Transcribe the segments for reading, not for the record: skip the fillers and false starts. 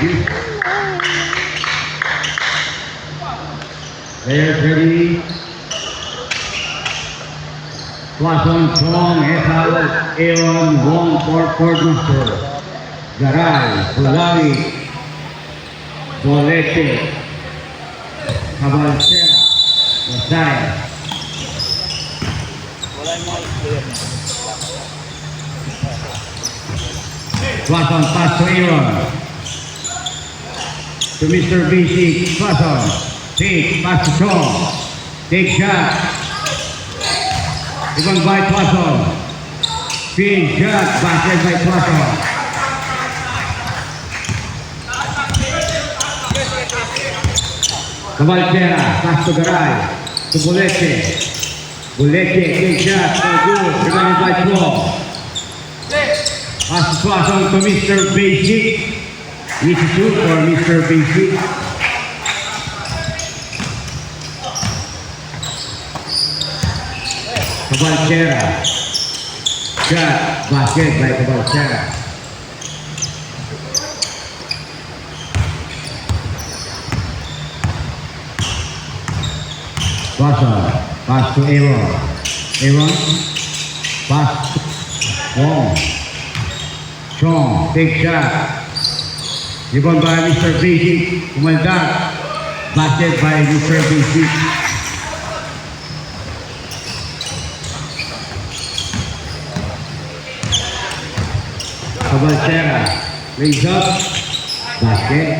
Ready? Players ready? Quason, Chong, Ethal, Aeon, Wong, Ford Master, Garay, Pulawi, Bolete, Cabalcera, Rosaya. Quason, pass to Aeon. To Mr. BC, Quason. Take, pass to Chong. Take shot. Ibang by Quason. Spin shot, basket by Quason. Cabalcera, pass to Garay. To Bolete. Bolete, take shot, no good. Rebound by Chong. Pass to Quason to Mr. Basic. Easy shoot for Mr. Basic. Cabalcera. Shot, basket by Cabalcera. Quason, pass to Aaron. Aaron, pass to Wong. Chong, take shot. Rebound by Mr. Basic. Kumaldag. Basket by Mr. Basic. Cabalcera. Lays up. Basket.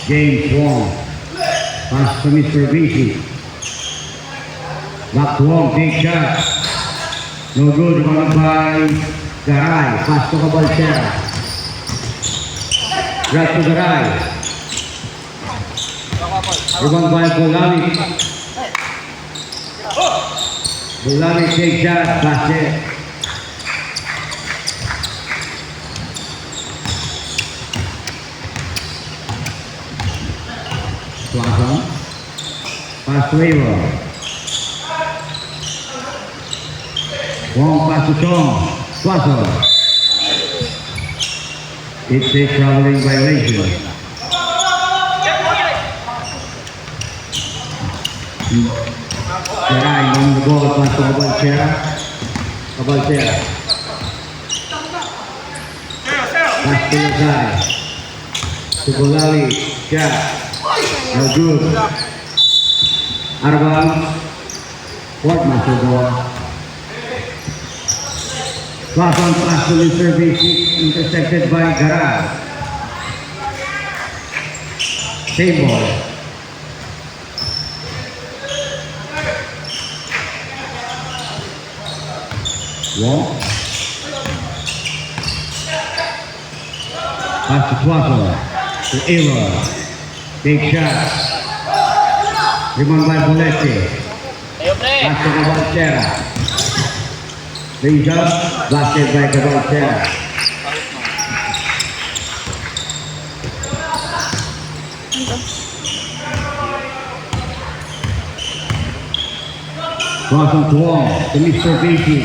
James Wong. Pass to Mr. Basic. Back to Wong. Take shot. No good. Rebound by Garay. Pass to Cabalcera. Drop to Garay. Rebound by Pulawi. Pulawi take shot. Basket. Quason. Pass to Aaron. Wong pass to Chong. Quason. It's a traveling violation. Garay on the ball, pass to Cabalcera. Cabalcera. Pass to Lazay. To Pulawi. Shot. No good. Arbal. Ford Master ball. Quason pass to Mr. Basic, intercepted by Garay. Same ball. Wong. Pass to Quason. To Aaron. Take shot. Rebound by Bolete. Pass to Cabalcera. Lays up, basket by Cabalcera. Quason to Wong, to Mr. Basic.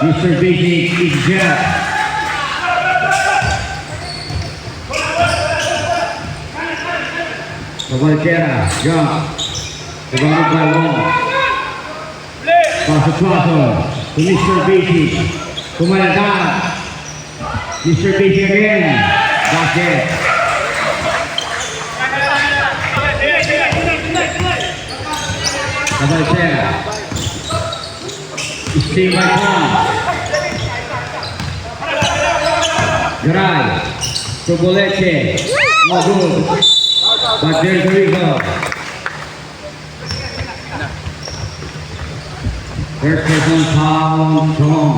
Mr. Basic is shot. Cabalcera, jump. Rebounded by Wong. Pass to Quason. To Mr. Basic. Kumaldag. Mr. Basic again. Basket. Cabalcera. Stay by Wong. Garay. To Bolete. No good. But there's a rebound. First person foul on Chong.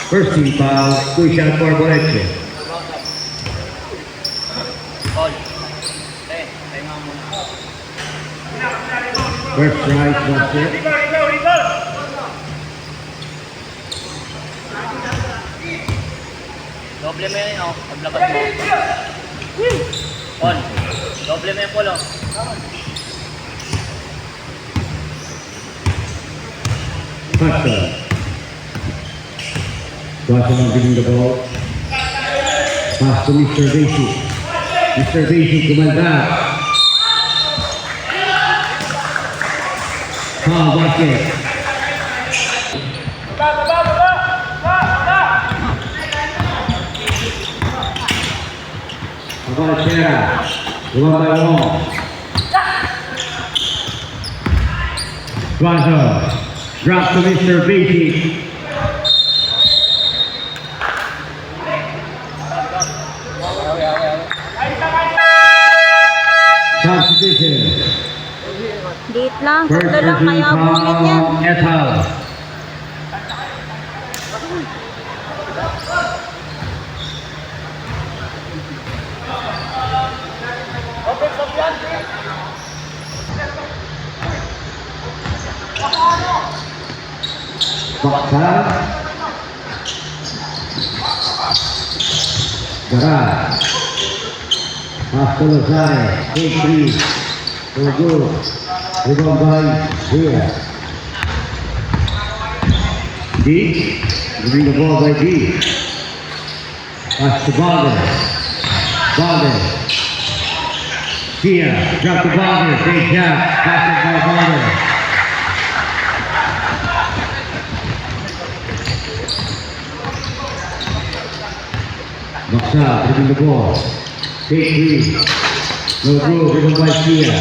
First team foul, crucial for Bolete. First right basket. Doble mo yun, paglabas mo. On. Doble mo yung polo. Hudson. Washington giving the ball. Pass to Mr. Basic. Mr. Basic kumanda. Foul basket. Abalcera. 1-by-1. Suazo. Drop to Mr. Basic. Substitution. Liit lang, First tatlo lang, person kaya bulit yan. from Ethel. Baksa. Garay. Pass to Lazare. Take three. For good. Rebound by Zia. D. Giving the ball by D. Pass to Balder. Balder. Zia. Drop to Balder. Big shot. Pass it by Balder. Baksa. Giving the ball. Take three. No good. Rebound by Zia.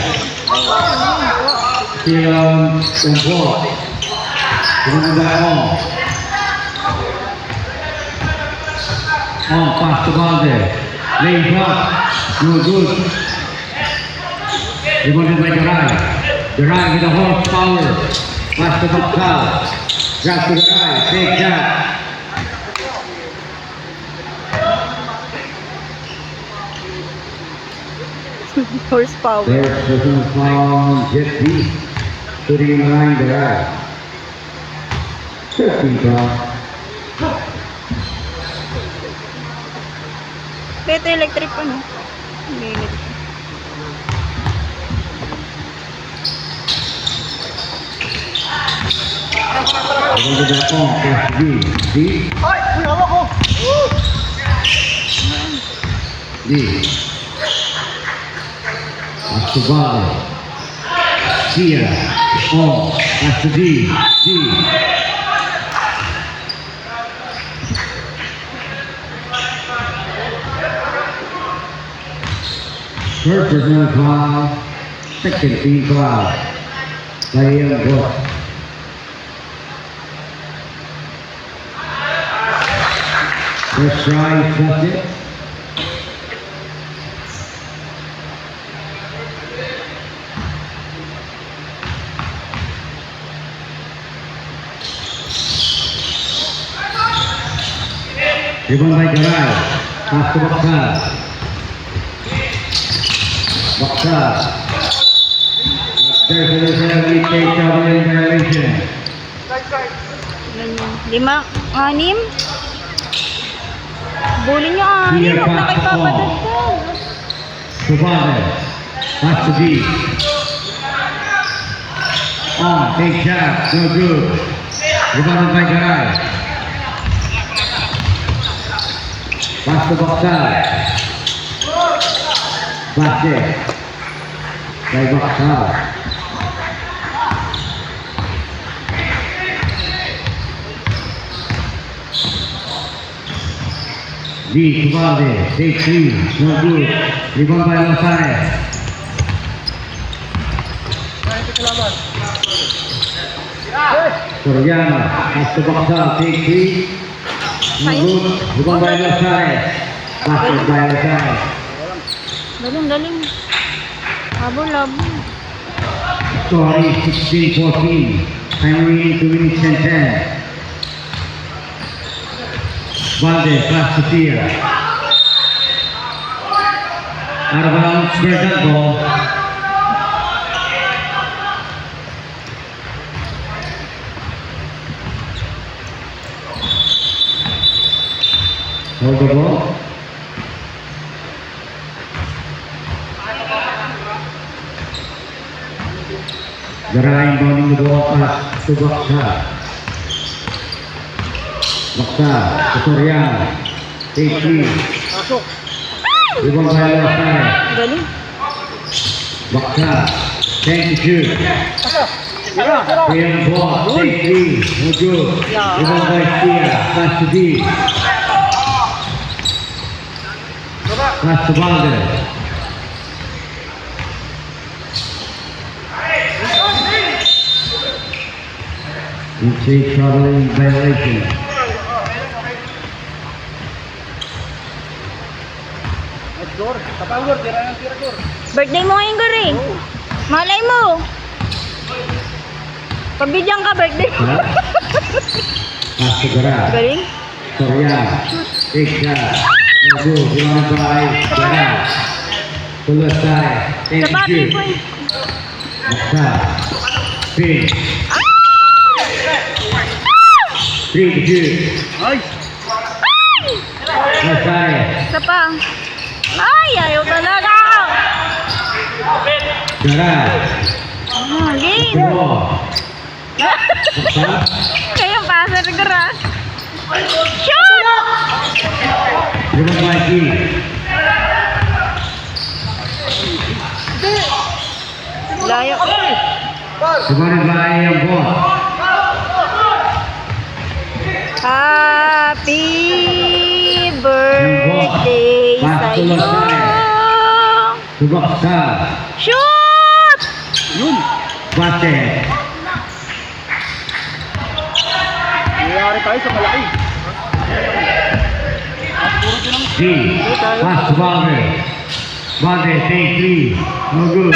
Zia on ball. Rebound by On. On. Pass to Balder. Lane drop. No good. Rebounded by Garay. Garay with a horsepower. Pass to Baksa. Drop to Garay. Take that. Horsepower. There's personal foul Jet B. Putting in line Garay. 13 foul. Beto electric pa, no? May electric. Rebounded by On. Pass to D. D. D. Pass to Balder. Zia. On. Pass to D. D. First personal foul. Second team foul. By Ian Brook. First try, that's it. Rebound by Garay. Pass to Baksa. Baksa. There's a referee take trouble in violation. Ganyan. 5, 6. Bully nyo, 6. Here, Huwag na pass kayo to Paul. papadagdag. To Balder. Pass to D. On. Take shot. No good. Rebounded by Garay. Pass to Baksa. Basket. By Baksa. D. to Balder. Take three. No good. Rebound by Lazare. Soriano. Pass to Baksa. Take three. No good. Rebound by Lazare. Basket by Lazare. Galing, galing. Habol, habol. Story 16-14. Time remaining 2 minutes and 10. Balde, pass to Tia. Out of bounds, Verdant ball. Hold the ball. Garay inbounding the ball pass to Baksa. Baksa, Soriano. Take 3. Rebound by Losare. Galing. Baksa. Thank you. Ian ball. Take 3. No good. Rebound by Tia. Pass to D. Pass to Balder. Inside traveling violation. Birthday mo ngayon, Gary. Malay mo. Pabidyan ka, birthday. Huh? Pass to Gara. Galing. Soriano. Take shot. No good. Rebound by Gara. To Losare. Sa Thank papi you. po eh. Baksa. Spin. 3 to 2. Losare. Isa pa. Ay, ayaw talaga. Gara. Game. Ball. Baksa. Kayo passer, Gara. Shoot! Rebound by D. Layo. Rebounded by Ian ball. Happy birthday Pass to sa'yo. Losare. To Baksa. Shoot! Basket. Nangyayari tayo sa malaki. D. Pass to Balder. Balder, take 3. No good.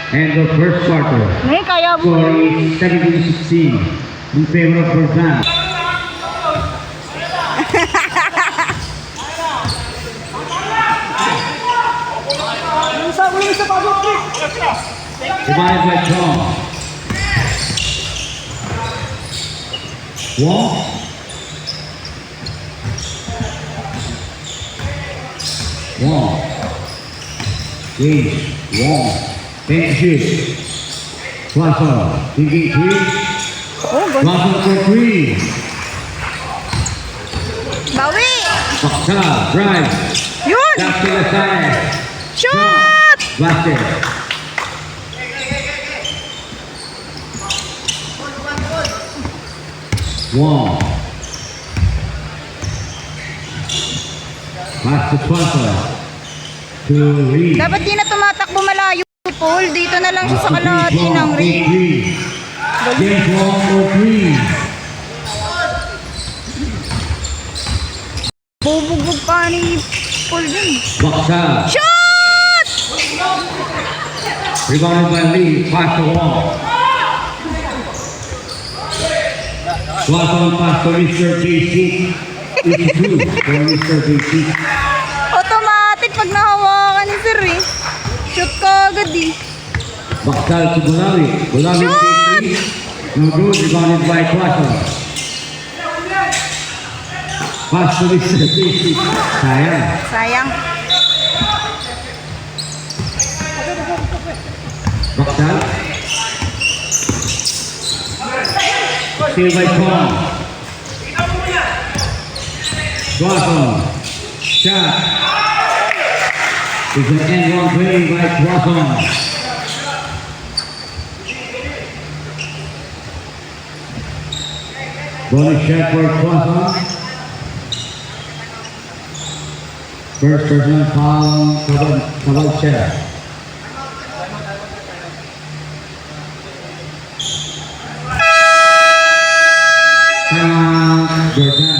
End of first quarter. May kaya mo. Score is 17-16 in favor of Berzan. Divided by Tom. Wall. Wall. Gage. Wall. Thank you. Plaza. Thinking 3. Oh, ganda. Plaza for 3. Bawi! Baksa. Drive. Yun! Back to the side. Shoot! Basket. Wall. Pass to Plaza. To Reed. Dapat di na tumatakbo malayo, Paul. Dito na lang siya sa kalahati ng ring. Game ball for 3. Bubugbog pa ni Paul dun. Baksa. Shoot! Rebounded by Lee. Pass to Wall. Plaza pass to Mr. JC. It's 2 for Mr. JC. Automatic pag nahawakan ni Sir eh. Shoot ka agad eh. Baksa to Gulawi. Gulawi take 3. No good. Rebounded by Plaza. Pass to Mr. JC. Sayang. Sayang. Baksa. Still by Tom. Swanson. Shot. It's an end one play by Swanson. Bonus shot for Swanson. First personal foul, Cabalchera. Jordan.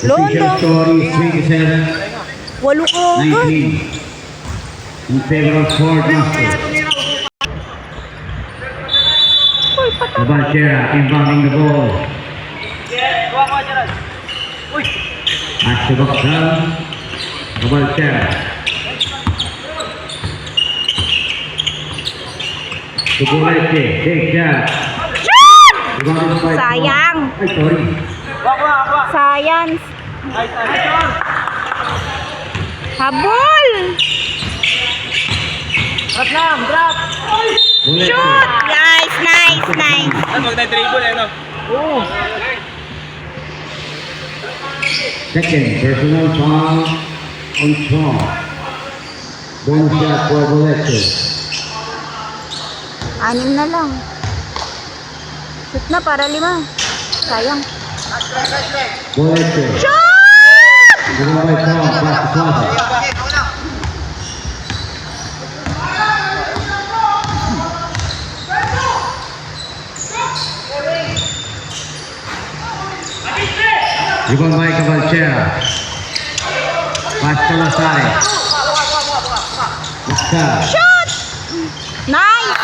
Official score is 27-19 Walo ka agad. in favor of Fort Master. Cabalchera inbounding the ball. At the Baksa. Cabalchera. Tukulete, take that. Sayang. Ay, sorry. Sayang. Habol! Bulete. Shoot! Nice, nice, nice. Mag-dribble eh, no? Second personal foul on Tom. Bonus shot for Bulete. 6 na lang. Shoot na para 5. Sayang. Bulete. Shoot! Rebound by Tom. Pass to Plaza. Rebound by Cabalchera. Pass to Lazare. Lazare. Shoot! Nice!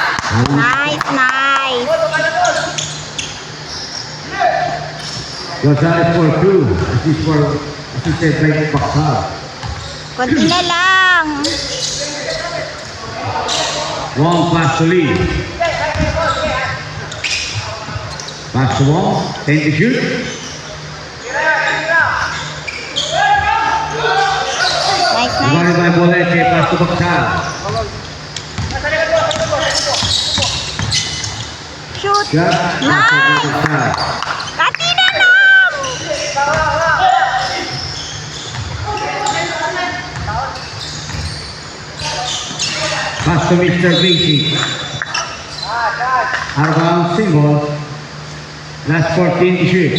Nice, nice. Lazare for 2. Assisted by Bakar. Konti na lang. Wong pass to Lee. Pass to Wong. 10 to shoot. Nice, nice. Rebounded by Bolete. Pass to Bakar. Shoot! Shot. Pass to Nice! Bakar. Kati na lang! Pass to Mr. Basic. Out of bounds, single. Last 14 to shoot.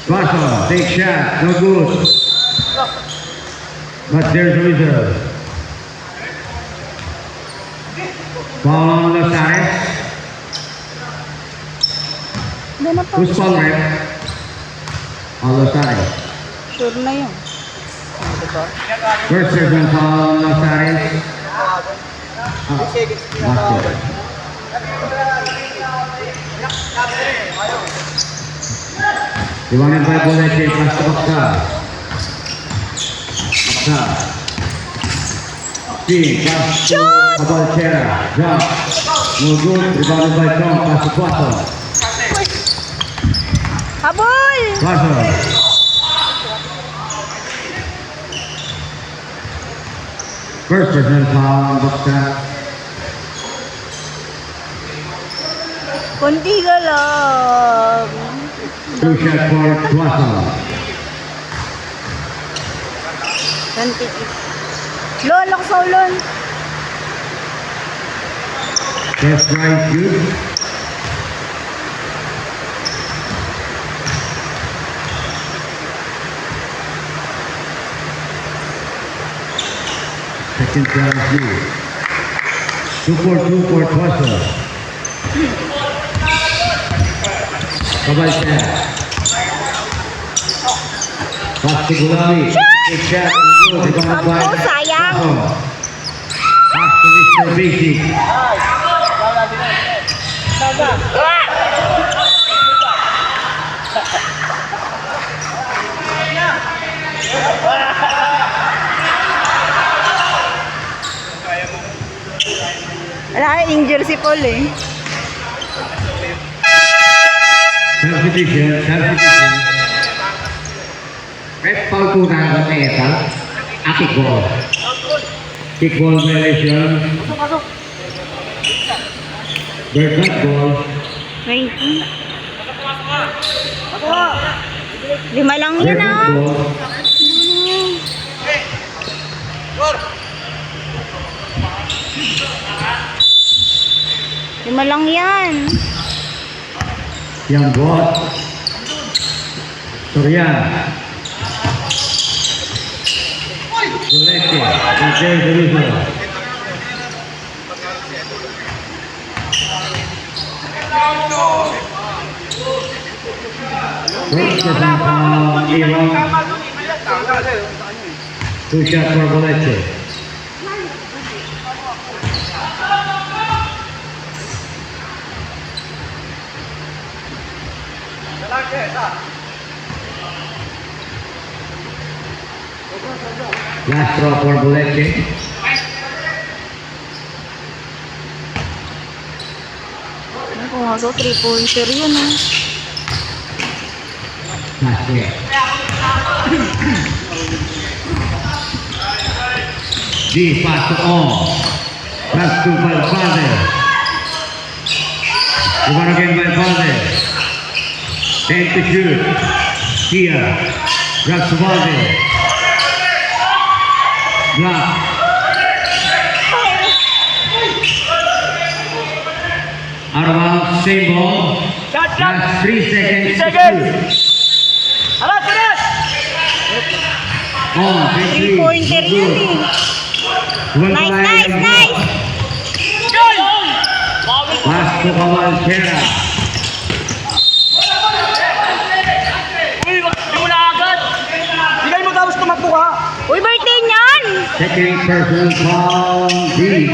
Russell, take shot, no good. But there's a reserve. Foul on Lazares. Doon na po. Who's foul rep? On Lazares. Sure na yun. First person foul on Lazares. Basket. Rebounded by Bolete, pass to Bakar. Bakar. See, pass to Cabalchera. Jump. No good. Rebounded by Tom, pass to Quato. Habol! Quato. First person foul on Bakar. Kunti ka lang. Two shot for Quato. Kunti. Lon, ako sa ulon. Left right shoot. Second round shoot. 2 for Quato. Cabalchera. Pass to Gulabi. Take shot. Good. Rebounded by Sampo, sayang. Quato. Pass to Mr. Basic. Wala, injured si Paul eh. Substitution. Kahit foul po na sa Eta, kickball. Kickball violation. Bird ball. Wait. 5 lang yun Bird ah. ball. Lima lang yan. Yang bot. Sorian. Bolete. Jose Derizo. First person foul, Aaron. 2 shots for Bolete. Last throw for Bolete. Kung ako, 3-pointer yun ah. Basket. D, pass to on. Pass to Valverde. Rebound again by Valverde. 10 to shoot. Tia. Grabs to Valverde. Block. Out of bounds, same ball. Shot, shot. Last 3 seconds. 3 seconds. Alas, alas! On, 3-pointer yun eh. Nice. Pass to Cavalcera. Uy, di mo na agad. Bigay mo tapos tumakbo ka. Uy, birthday niyan! Second personal foul, D.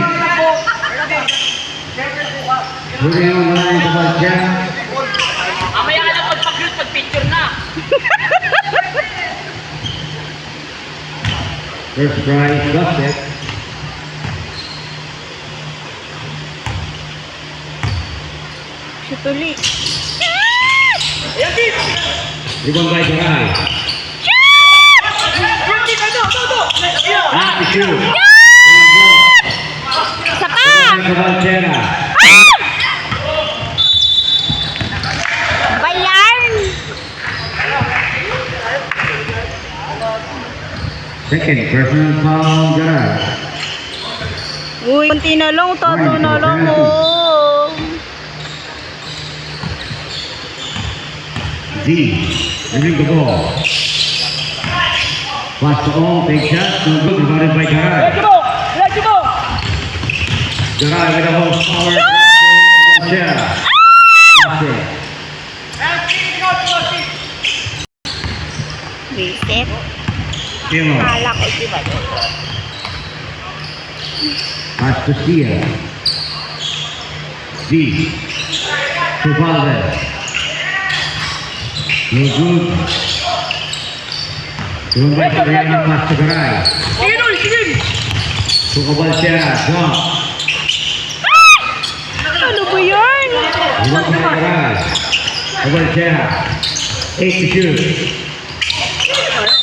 Moving on the line, Cavalcera. Mamaya ka lang pag-shoot, pag-picture na. First prize basket. Shoot ulit. Ayan, Tim. Rebound by Garay. Not to shoot. Isa pa! Cavalcera. Bayan! Second personal foul, Garay. Uy, konti na lang, tato na lang, oh. D. Moving the ball. Pass to all, big shot. No good, rebounded by Garay. Diretso mo! Garay with a horsepower. Cavalcera. Basket. Reset. Timo. Kala ko, di ba? Pass to Sia. D. To Valverde. No good. Rebound by Soriano, pass to Garay. Sige, Noy, sige! To Cavalcera, jump. Ano ba yan? Rebound by Garay. Cavalcera. 8 to shoot.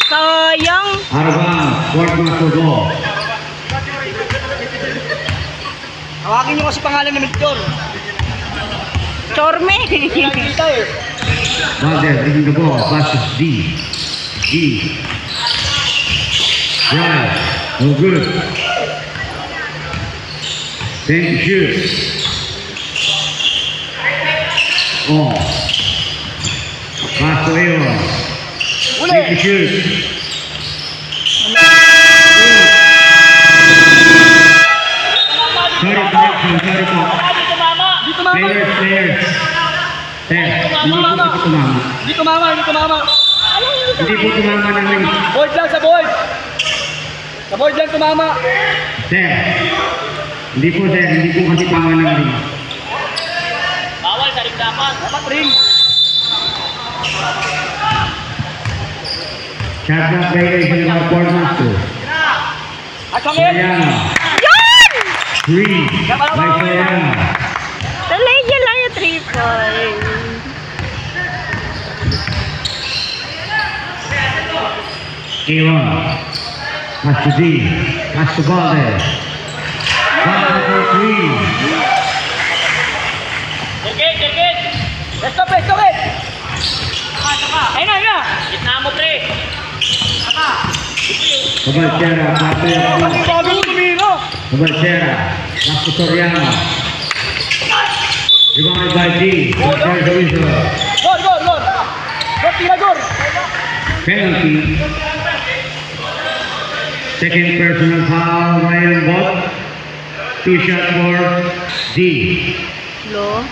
Sayang. Out of bounds. Fourth master ball. Hawakin niyo kasi pangalan ni Melchor. Chorme. Kita eh. Valdez leading the ball. Pass to D. D. Drive. No good. 10 to shoot. On. Pass to Aaron. Uli! 8 to shoot. Sorry, correction. Sorry po. Dito mama! Dito mama! Players. Hindi po kasi tumama. Dito mama! Dito mama! Hindi po tumama ng ring. Boyd lang sa board! Sa board lang tumama! Sir. Hindi po sir. Hindi po kasi tama ng ring. Bawal sa ringdapan. Dapat ring. Shot clock violation by fourth master. At hangin! Soriano. Yan! 3 by Soriano. Talay yan lang yung 3-point. Aaron. Pass to D. Pass to Valdez. Valdez for 3. Jerkit! Stop it! Ayun na! Gitna mo, pre! Cavalcera. Pass to Yasmin. Bago mo tumira! Cavalcera. Pass to Soriano. Rebounded by D. There's the whistle. Gor! Gor, tira, Gor! Penalty. Second personal foul, Ryan Bott. 2 shot for D. Lo.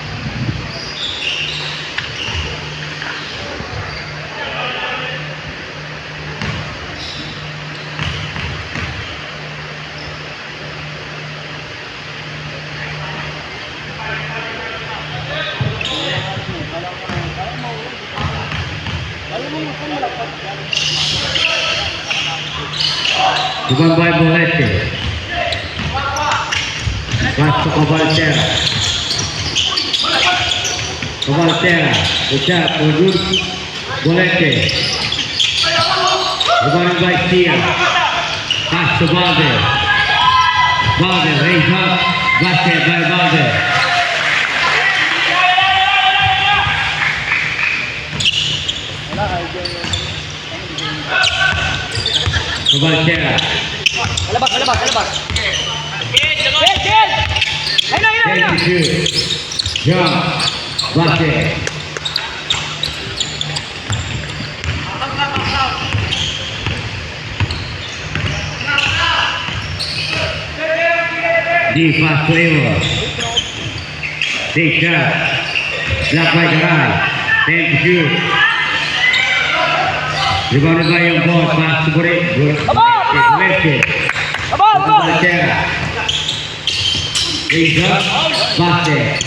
Rebound by Bolete. Pass to Cavalcera. Cavalcera. The shot, no good. Bolete. Rebound by Sia. Pass to Valdez. Balde, raise up. Basket by Balde. Cabalchera. Kalabas, kalabas, kalabas. Kid, kid! Ayun na! 22. Jump. Basket. Deep pass to Evo. Big shot. Blocked by Garay. 10 to shoot. Rebounded by yung boss. Pass to Borit. Lifted. Cabalchera. Raise up. Basket.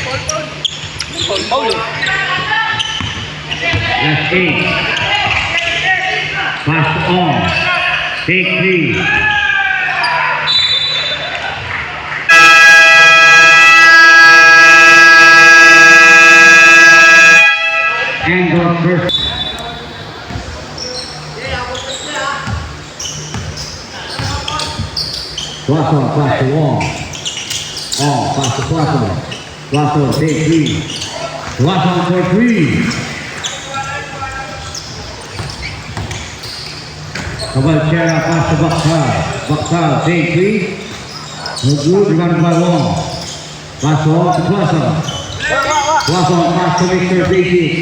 That's 8. Pass on. Take 3. Angle first. Watson, pass to Wong. Wong, pass to Watson. Watson, take 3. Watson for 3. Cabalchera, pass to Baksal. Baksal, take 3. No good, rebounded by Wong. Pass to Wong to Watson. Watson, pass to Mr. Basic.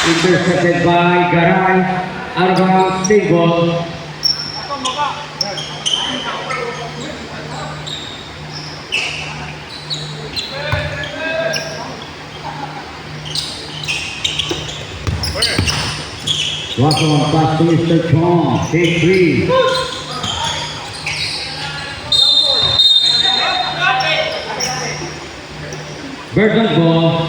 Intercepted by Garay. Out of bounds, big ball. Watson, pass to Mr. Chong. Take 3. Burton ball.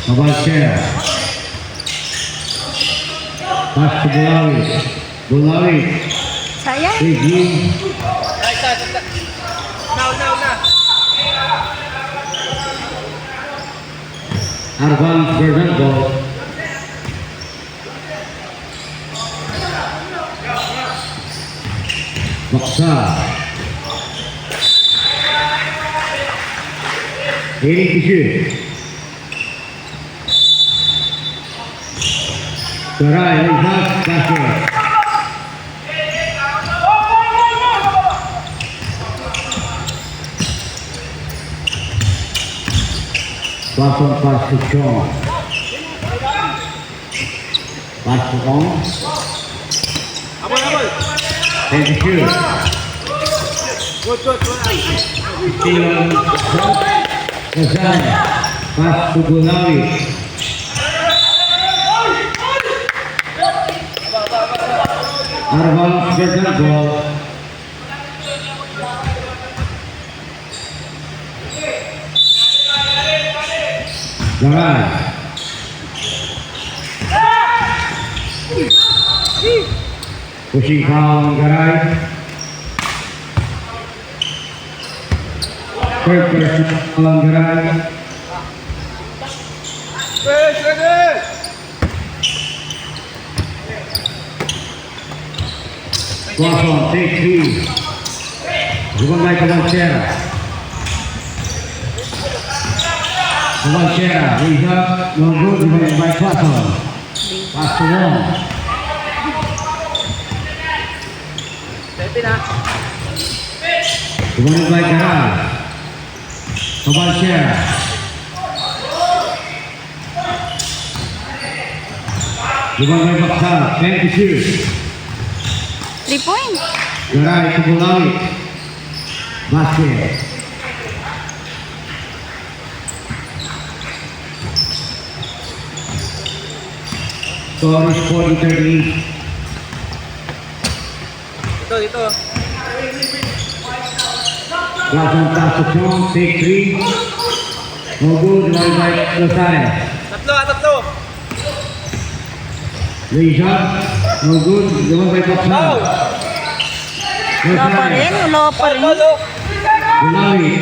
Cabalchera. Pass to Bulawit. Bulawit. Sayang. Biggie. Arvan Bernardo. Baksa. Ini kişi. Garay, lihat basket. Watson pass to Chong. Pass to Ong. Thank you. Steven Kazan. Pass to Bulawit. Arvan Bernardo. Garay. Pushing foul on Garay. Third person foul on Garay. Watson, take 2. Rebound by Cabalchera. Cabalchera, raise up, no good, rebounded by Watson. Pass to Wong. Rebounded by Garay. Cabalchera. Rebounded by Baksal, 10 to shoot. 3 points. Garay to Bulawit. Basket. Score is 40-38. Dito. Watson pass to Chong, take 3. No good, rebounded by Lozano. Tatlo. Raise up, no good, rebounded by Baksal. Wala pa rin. Wala pa rin. Bulawit.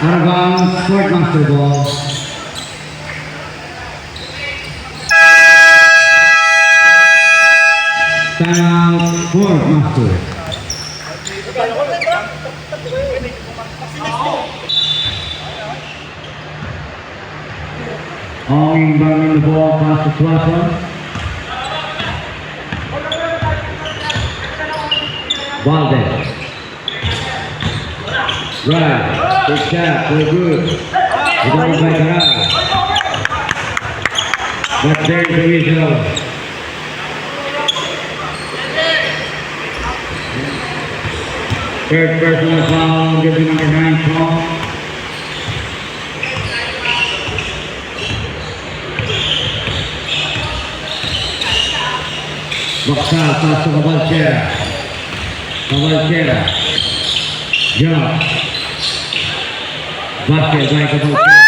Arabang Sport Master Ball. Timeout Sport Master. All inbounding the ball past the Tuason. Valdez. Right. Good shot. Very good. Rebounded by Garay. But there's the whistle. Third personal foul, jersey number 9 call. Baksal pass to Cavalcera. Cavalcera. Jump. Basket by Cavalcera.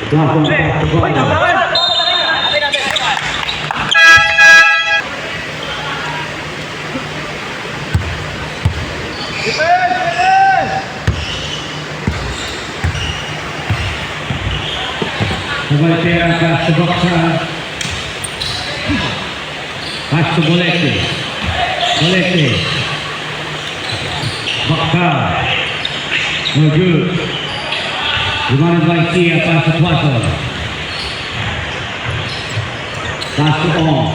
Johnson pass to Butler. Cavalcera pass to Baksal. Pass to Boletti. Boletti. Baksal. No good. Rebounded by Tia, pass to Tuason. Pass to Ong.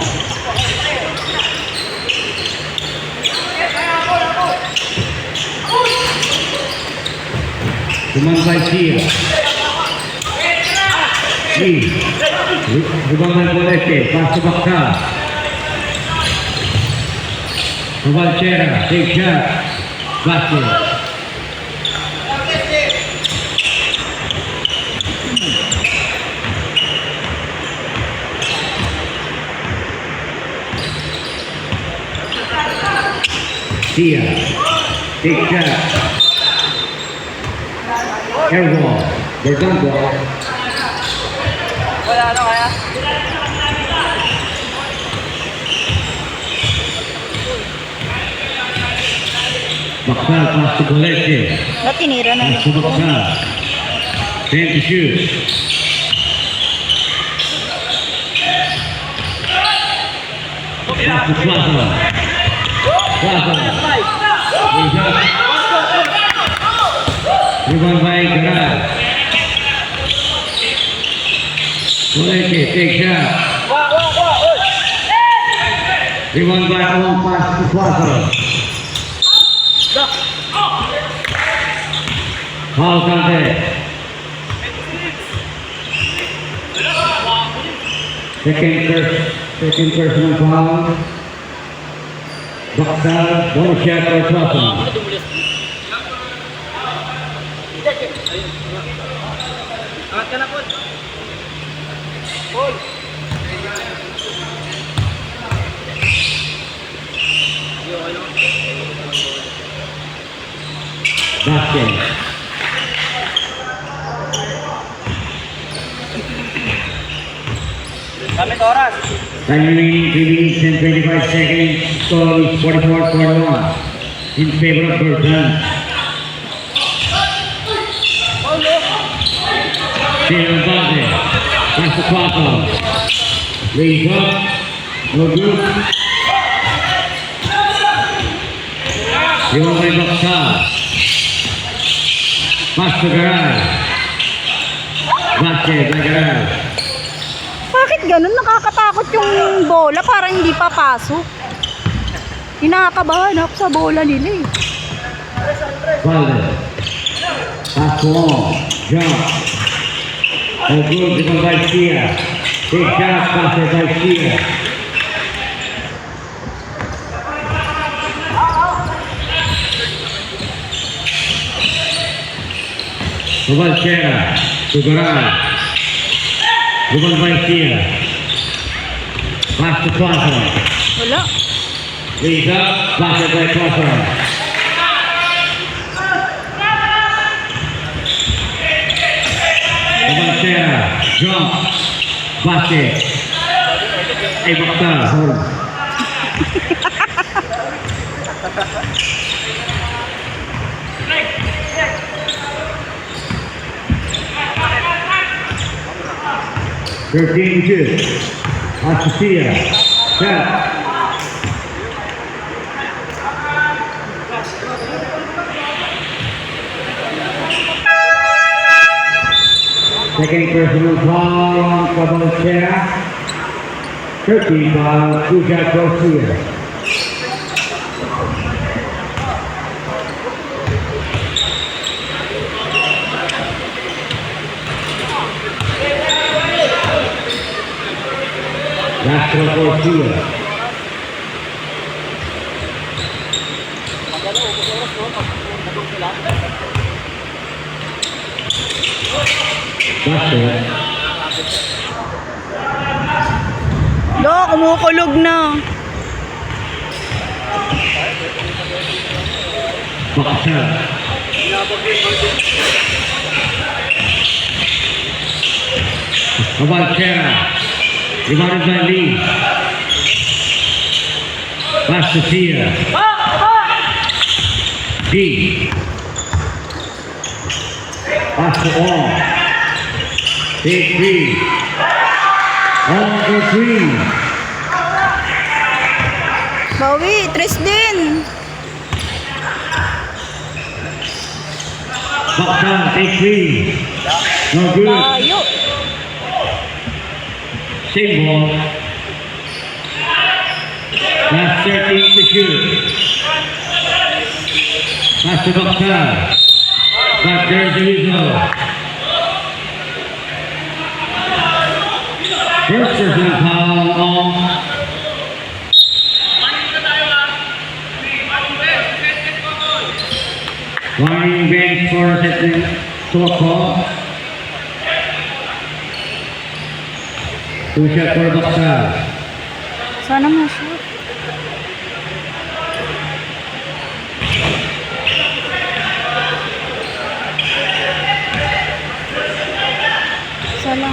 Rebounded by Tia. Rebounded by Boletti, pass to Baksal. Cavalcera, take shot. Basket. Tia, take shot. Air ball. They're done ball. Wala na kaya? Baksal pass to Boletti. Ba't tinira na Pass to Baksal. 10 to shoot. Pass to Tuason. Tuason. He's up. Rebound by Garay. Boletti, take shot. Rebound by Ong, pass to Tuason. Foul contest. Second personal foul. Baksal, bonus shot for Tuason. Angat ka na po. Paul. Basket. Kami oras. Time remaining 3 minutes and 25 seconds. Score is 44-41 in favor of Bertrand. Taylor Valdez. Pass to Tuason. Lays up. No good. Rebound by Baksal. Pass to Garay. Basket by Garay. Bakit ganun? Nakakatakot yung bola, parang hindi papasok. Kinakabahan ako sa bola nila eh. Valdez. Pass to Ong. Jump. No good. Rebound by Tia. Take shot. Basket by Tia. Cavalcera to Garay. Rebound by Tia. Pass to Tuason. Wala. Lays up. Basket by Tuason. Cavalcera. Jump. basket. Ay, bakta, hold. Thirteen two. Astasia. Set. Second personal foul on Cabalchera. 13 foul, Kuja Garcia. Last one Garcia. Basket. Lo, kumukulog na. Baksa. Cabalchera. Divided by Lee. Astasia. D. Pass the ball. Take three. On the three. Bawi, tres din. Baksa, take three. No good. Tayo. Same ball. Last 13 to shoot. Pass to Baksa. But there's the result. First personal foul on warning bench for setting short call. Two shot for Baksa. Sana ma-shoot. Sana.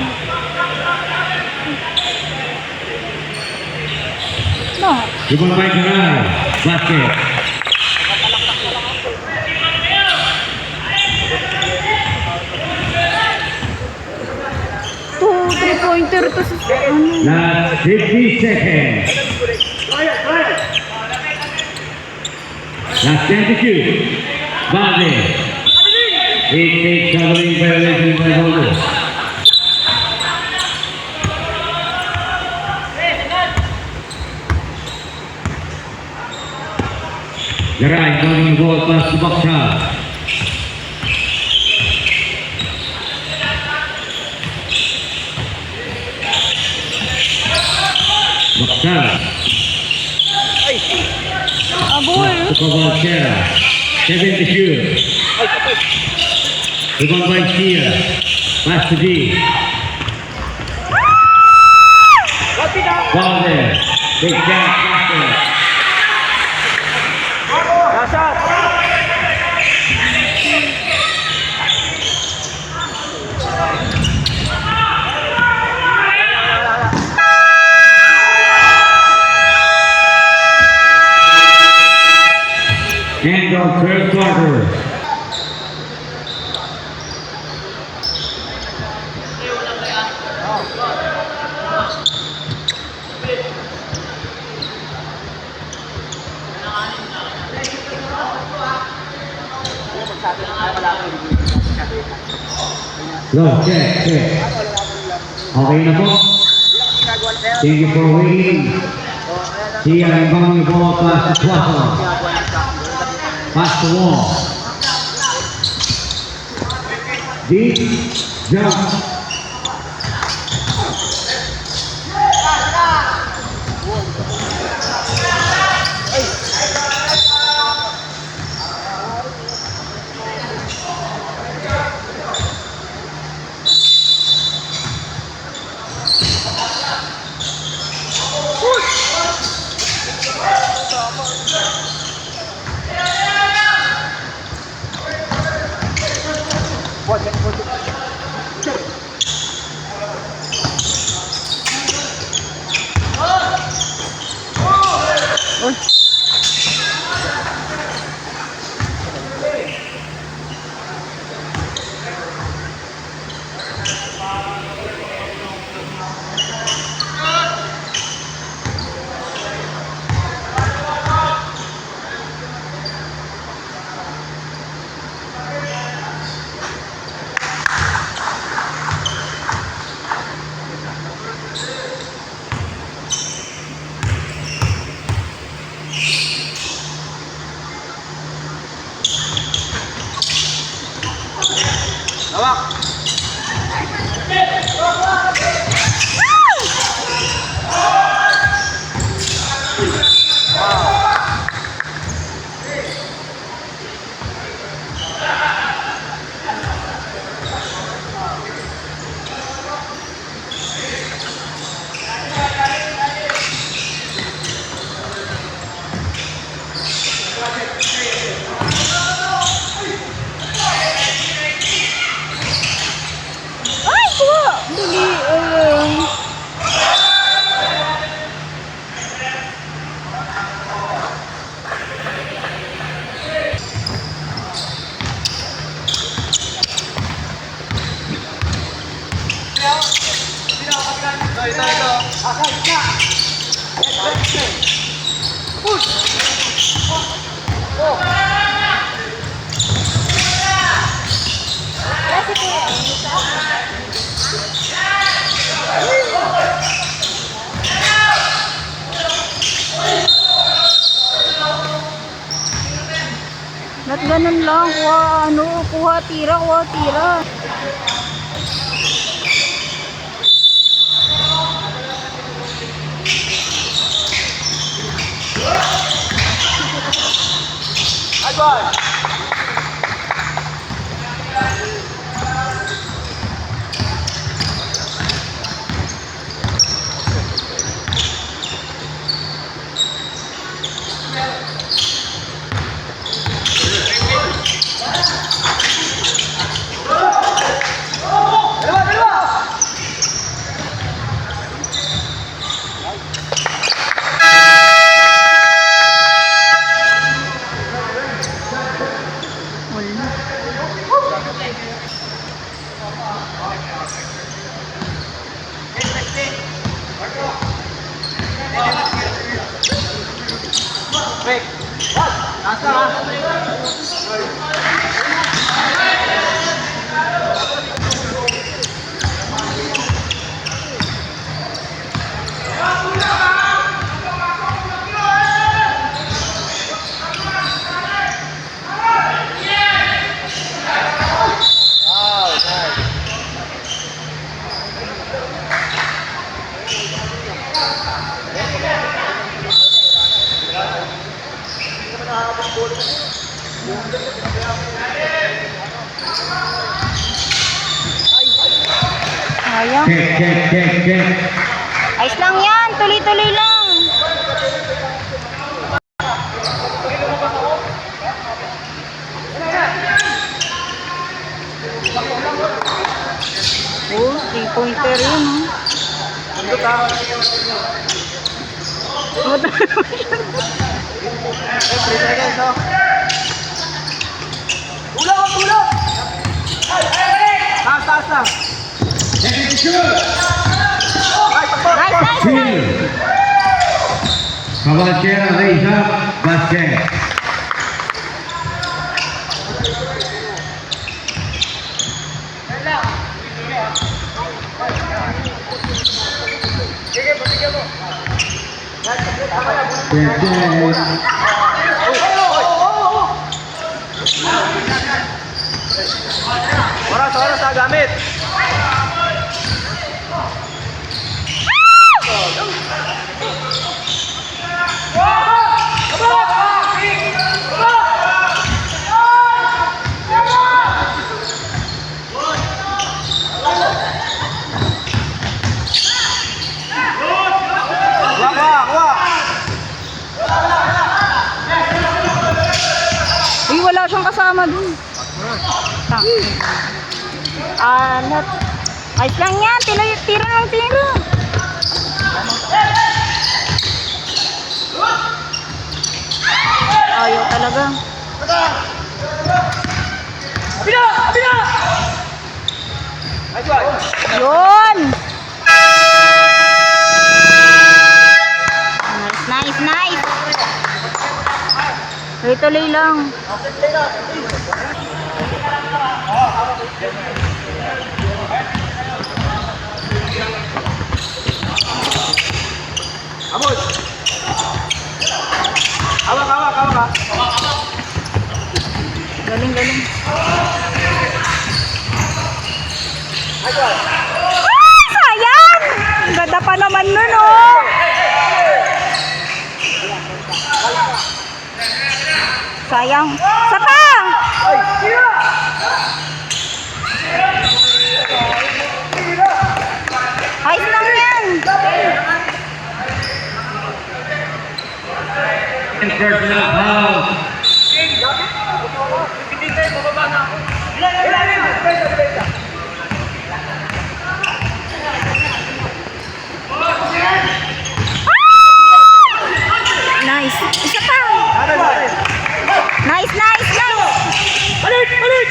No. Rebound by Garay. Basket. Three-pointer to sa ano. Last 50 seconds. Last 10 to shoot. Bade. 8-8 covering violation by Holder. Garay going to ball pass to Baksa. Baksa. Abol. To Cabalchera. 7 to shoot. Rebound by Chia. Pass to D. Ball there. Big shot. Basket. End of third quarter. Go, check. Okay na po. Thank you for waiting. Siya ang bang ball pass to Tuaso. Pass the wall. Deep jump. Hawak. Ay, kuha! Dali, Ba't ganun lang? Kuha, kuha tira, kuha tira. Agad. Wala. Break. Nasa ha. Sayang. Check. Ayos lang yan. Tuloy-tuloy lang. Oh, 3-pointer yun. Sundot ha. Oh. 3 seconds ha. Tulog! Taas lang. Nice, nice, nice. Cavalcera raise up, basket. Oras ha, gamit. Wak. Uy, wala siyang kasama dun. Alat. Ayos lang yan. Tira ng tira. Ayaw talaga. Abina! Nice one. Yun! Nice. Tuloy-tuloy lang. Abot. Hawak ha. Galing. Ay, sayang! Ang ganda pa naman nun, oh. Sayang. Isa pa! Ayos lang yan. And personal foul. Nice. Isa pa. Nice, nice, nice. Balik! Balik!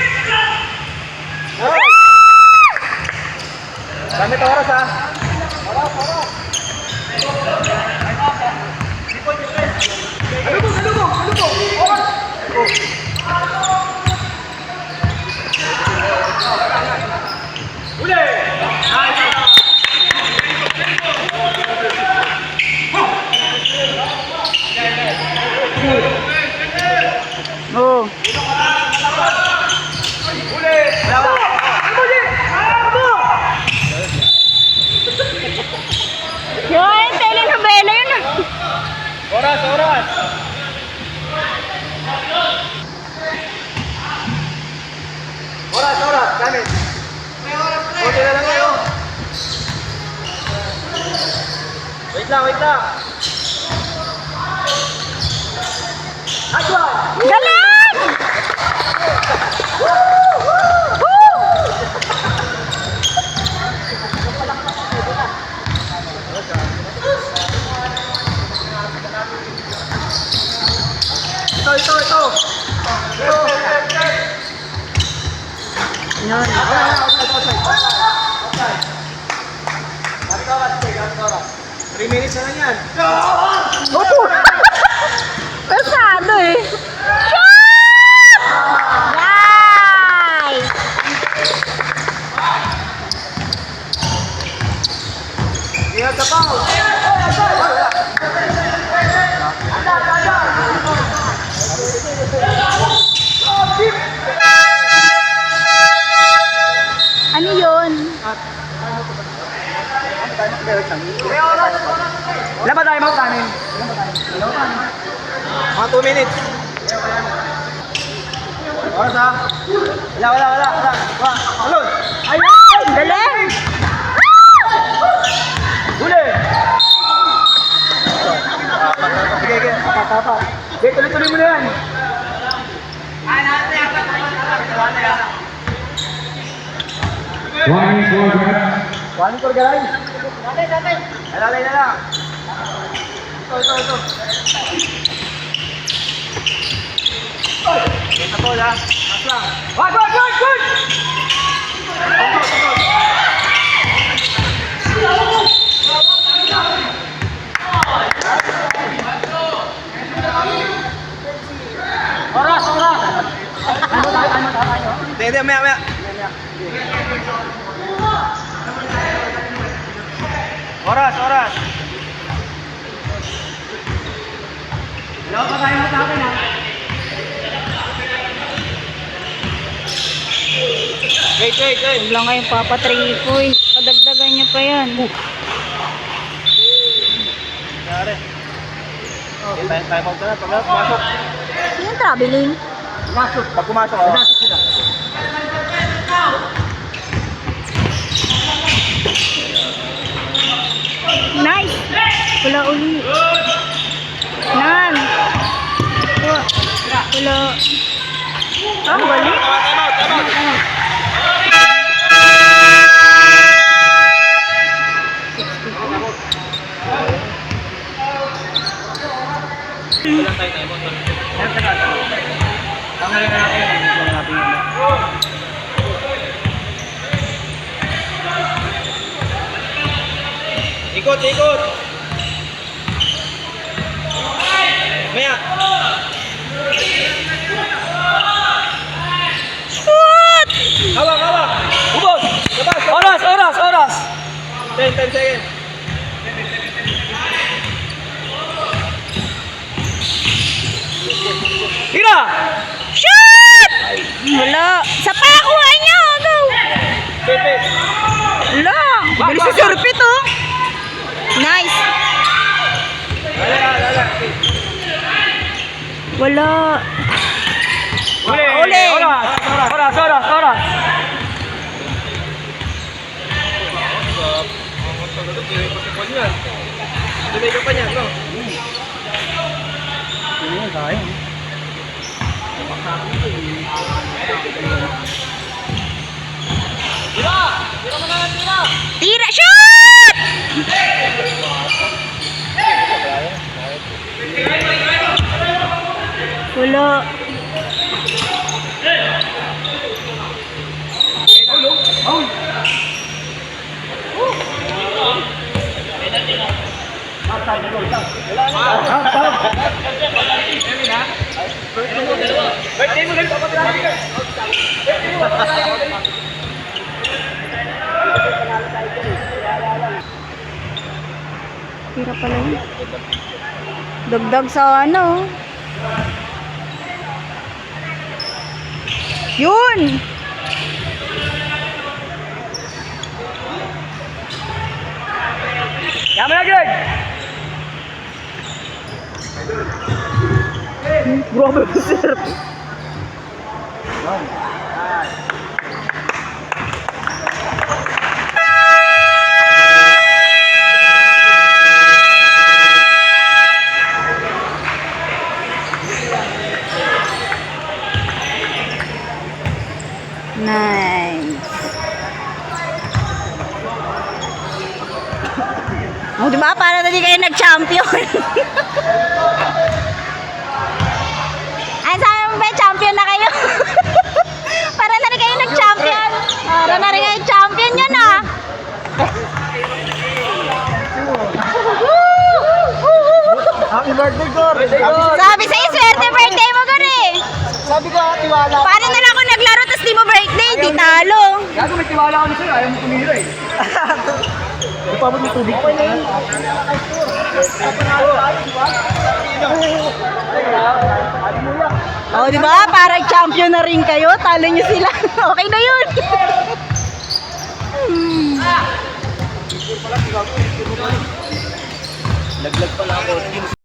Gamit oras ha. Oh. Yun, telenovela yun. Oras, oras. Oras, oras. Gamit. Okay na lang kayo. Wait lang, wait lang. Galing! Ito. Yun. Outside. 3 minutes na lang yan. Opo! Pasado eh. Shot! Nice! Ingat ka pa. Ano yun? Ilan ba tayo magkanin? Mga 2 minutes. Oras ha? Wala. Alon! Ay! Galing! Huli! Sige. Tapa. Sige, tuloy-tuloy mo na yan. One quarter. One for galay. Alalay na lang. Ito. Ito po lang. Mas lang. Wag! Oras! Ano tayo? Hindi, maya. Oras! Hello, patayin mo sa akin ha. Wait. Huwag lang kayong papatrikoy. Padagdagan niyo pa yan. Nangyari. Time out na. Pag pumasok. Yung traveling. Pag pumasok, oh. Sila. Nice! Wala uli. Nan! Wala. Ah, galing. Time out. Wala tayo time out. Tanggalin na natin yan. Ikot. Maya. Shoot! Hawak. Ubos. Labas. Oras. 10 seconds. Tira! Shoot! Wala. Sa pa, kuha niyo. Go! Wait. Bilis si Surfi to. Nice. Wala. Uli. Sora. Tuloy ka pa niya, bro. Tira, shoot! Wala. Birthday mo ganito pa talaga. Tira pala yun. Dagdag sa ano. Yun! Yaman na, Greg! Grabe po, sir. Nice. Oh, di ba? Para na di kayo nag-champion. Ay, sabi mo ba, champion na kayo? Para na rin kayo nag-champion. Para na rin kayo champion yun, ah. Happy birthday, Gor! Sabi sa'yo, swerte birthday mo, Gary. Sabi ko, tiwala. Paano na lang ako naglaro, tapos di mo birthday, di talo. Gago, may tiwala ako na sa'yo. Ayaw mo tumira eh. Di pa mo may tubig pa yun. Oh, di ba? Parang champion na rin kayo. Talo nyo sila. Okay na yun. Laglag pala ako.